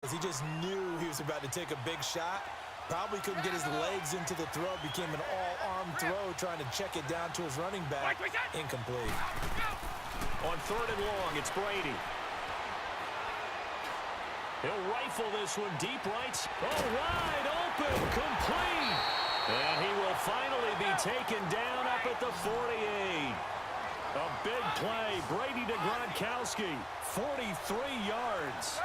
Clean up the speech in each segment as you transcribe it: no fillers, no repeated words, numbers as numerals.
He just knew he was about to take a big shot. Probably couldn't get his legs into the throw. Became an all-arm throw, trying to check it down to his running back. Incomplete. On 3rd and long, it's Brady. He'll rifle this one deep right. Oh, wide open, complete. And he will finally be taken down up at the 48. A big play. Brady to Gronkowski. 43 yards.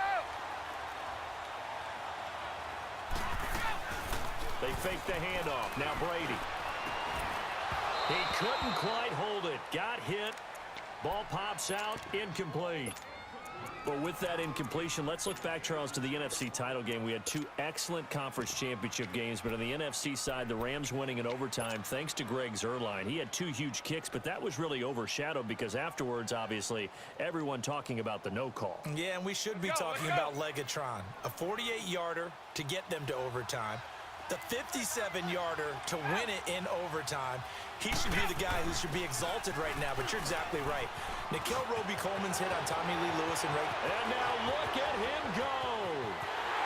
They fake the handoff. Now Brady. He couldn't quite hold it. Got hit. Ball pops out. Incomplete. Well, with that incompletion, let's look back, Charles, to the NFC title game. We had 2 excellent conference championship games, but on the NFC side, the Rams winning in overtime thanks to Greg Zuerlein. He had 2 huge kicks, but that was really overshadowed because afterwards, obviously, everyone talking about the no call. Yeah, and we should be talking about Legatron. A 48-yarder to get them to overtime. The 57-yarder to win it in overtime. He should be the guy who should be exalted right now, but you're exactly right. Nikhil Roby-Coleman's hit on Tommy Lee Lewis and Ray. And now look at him go.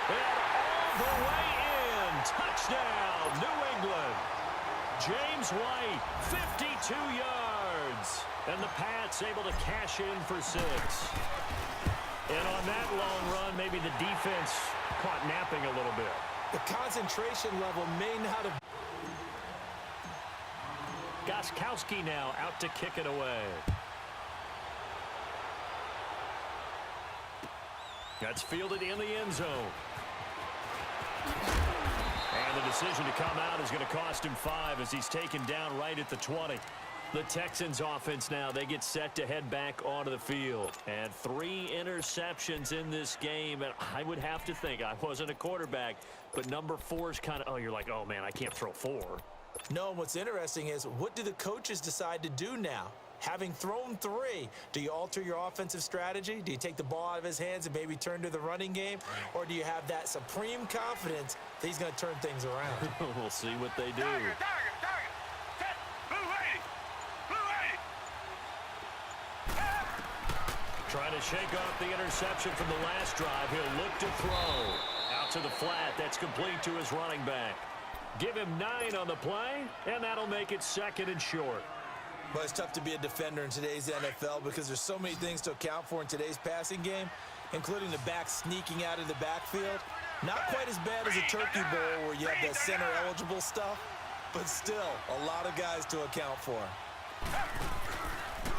And all the way in. Touchdown, New England. James White, 52 yards. And the Pats able to cash in for 6. And on that long run, maybe the defense caught napping a little bit. The concentration level may not have... Gostkowski now out to kick it away. That's fielded in the end zone. And the decision to come out is going to cost him 5 as he's taken down right at the 20. The Texans offense now, they get set to head back onto the field. And 3 interceptions in this game. And I would have to think, I wasn't a quarterback, but number 4 is kind of, oh, you're like, oh, man, I can't throw 4. No, what's interesting is, what do the coaches decide to do now? Having thrown 3, do you alter your offensive strategy? Do you take the ball out of his hands and maybe turn to the running game? Or do you have that supreme confidence that he's going to turn things around? We'll see what they do. Target. Set. Blue 80. Trying to shake off the interception from the last drive. He'll look to throw. Out to the flat. That's complete to his running back. Give him 9 on the play, and that'll make it 2nd and short. But it's tough to be a defender in today's NFL because there's so many things to account for in today's passing game, including the back sneaking out of the backfield. Not quite as bad as a turkey bowl where you have that center-eligible stuff, but still a lot of guys to account for.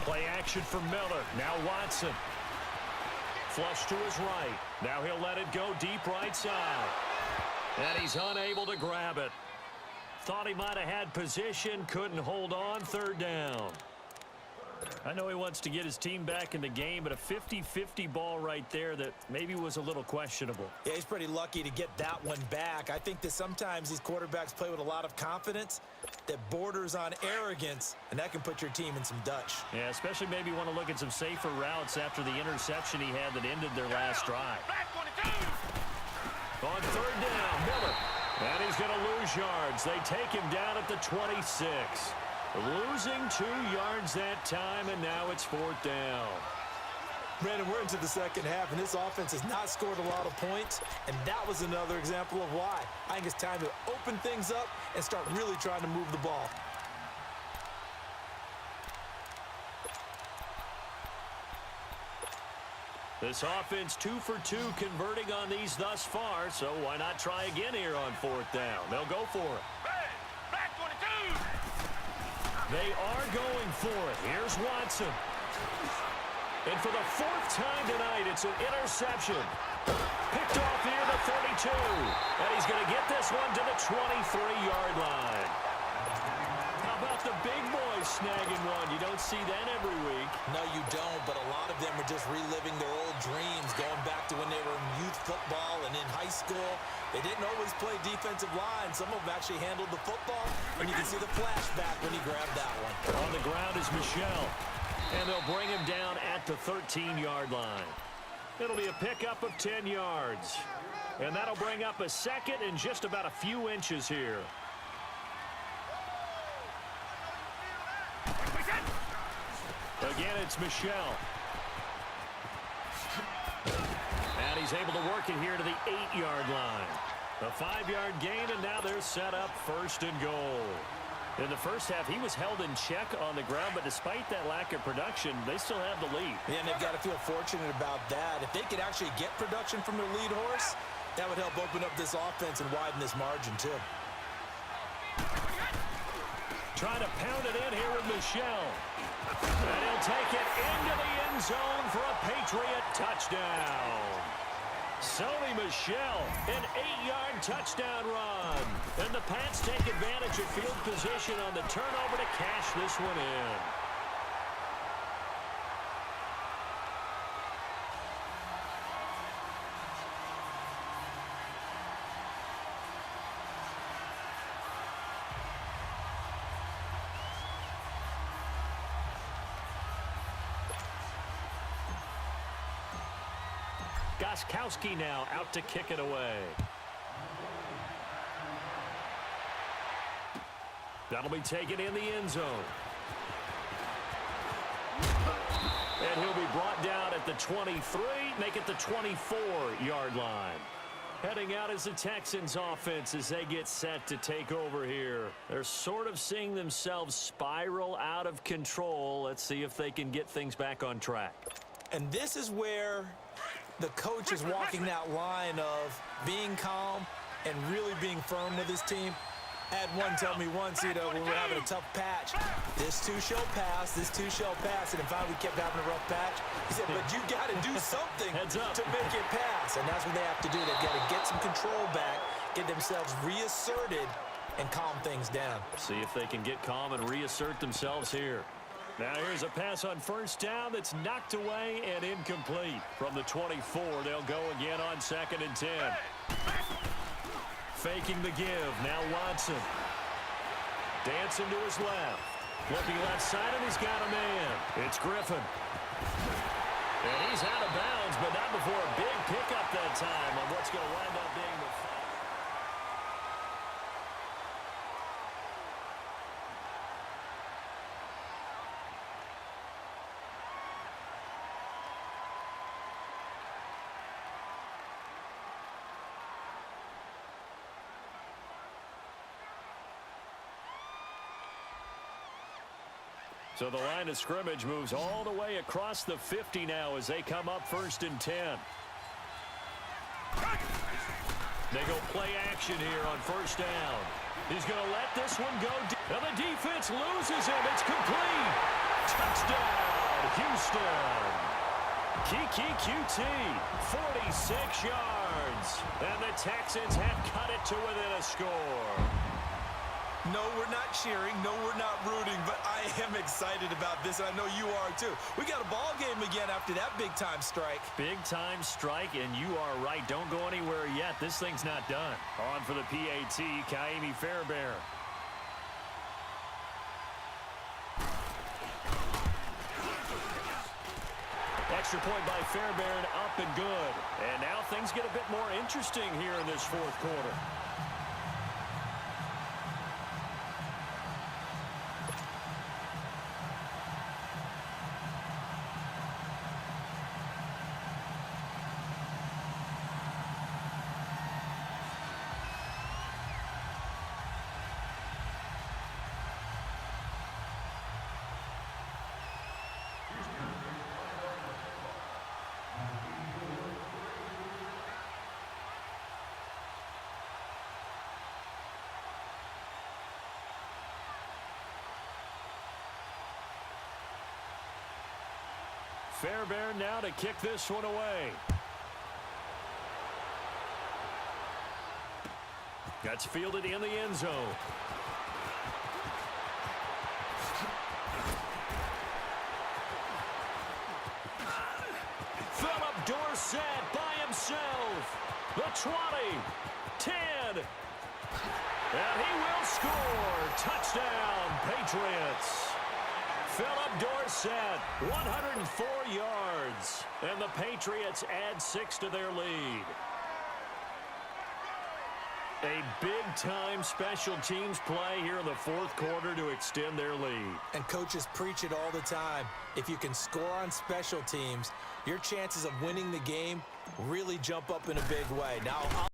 Play action for Miller. Now Watson. Flush to his right. Now he'll let it go deep right side. And he's unable to grab it. Thought he might have had position, couldn't hold on, 3rd down. I know he wants to get his team back in the game, but a 50-50 ball right there that maybe was a little questionable. Yeah, he's pretty lucky to get that one back. I think that sometimes these quarterbacks play with a lot of confidence that borders on arrogance, and that can put your team in some Dutch. Yeah, especially maybe want to look at some safer routes after the interception he had that ended their last drive. On 3rd down, Miller. And he's going to lose yards. They take him down at the 26. Losing 2 yards that time, and now it's 4th down. Brandon, we're into the second half, and this offense has not scored a lot of points, and that was another example of why. I think it's time to open things up and start really trying to move the ball. This offense 2 for 2 converting on these thus far, so why not try again here on 4th down? They'll go for it. Back 22. They are going for it. Here's Watson. And for the 4th time tonight, it's an interception. Picked off near the 32. And he's going to get this one to the 23-yard line. How about the big boys snagging one? You don't see that every week. No, you don't, but a lot of them are just reliving their old dreams, going back to when they were in youth football and in high school. They didn't always play defensive line. Some of them actually handled the football, and you can see the flashback when he grabbed that one. On the ground is Michel, and they'll bring him down at the 13-yard line. It'll be a pickup of 10 yards, and that'll bring up a 2nd and just about a few inches here. Again, it's Michel. And he's He's able to work it here to the 8-yard line. A 5-yard gain, and now they're set up 1st and goal. In the first half, he was held in check on the ground, but despite that lack of production, they still have the lead. Yeah, and they've got to feel fortunate about that. If they could actually get production from their lead horse, that would help open up this offense and widen this margin, too. Trying to pound it in here with Michel. And he'll take it into the end zone for a Patriot touchdown. Sony Michel, an 8-yard touchdown run. And the Pats take advantage of field position on the turnover to cash this one in. Gostkowski now out to kick it away. That'll be taken in the end zone. And he'll be brought down at the 23, make it the 24-yard line. Heading out as the Texans offense as they get set to take over here. They're sort of seeing themselves spiral out of control. Let's see if they can get things back on track. And this is where the coach is walking that line of being calm and really being firm with his team. I had one tell me once, when we're having a tough patch, this too shall pass, this too shall pass, and finally we kept having a rough patch. He said, but you got to do something to make it pass, and that's what they have to do. They've got to get some control back, get themselves reasserted, and calm things down. See if they can get calm and reassert themselves here. Now here's a pass on first down that's knocked away and incomplete. From the 24, they'll go again on 2nd and 10. Faking the give, now Watson. Dancing to his left. Looking left side, and he's got a man. It's Griffin. And he's out of bounds, but not before a big pickup that time on what's going to wind up being the final. So the line of scrimmage moves all the way across the 50 now as they come up 1st and 10. They go play action here on 1st down. He's going to let this one go. And the defense loses him. It's complete. Touchdown, Houston. Kiki QT, 46 yards. And the Texans have cut it to within a score. No, we're not cheering. No, we're not rooting, but I am excited about this, and I know you are too. We got a ball game again after that big-time strike. Big-time strike, and you are right. Don't go anywhere yet. This thing's not done. On for the PAT, Kaimi Fairbairn. Extra point by Fairbairn, up and good. And now things get a bit more interesting here in this 4th quarter. Fairbairn now to kick this one away. That's fielded in the end zone. Philip Dorsett by himself. The 20, 10. And he will score. Touchdown, Patriots. Philip Dorsett, 104 yards. And the Patriots add 6 to their lead. A big-time special teams play here in the fourth quarter to extend their lead. And coaches preach it all the time. If you can score on special teams, your chances of winning the game really jump up in a big way. Now,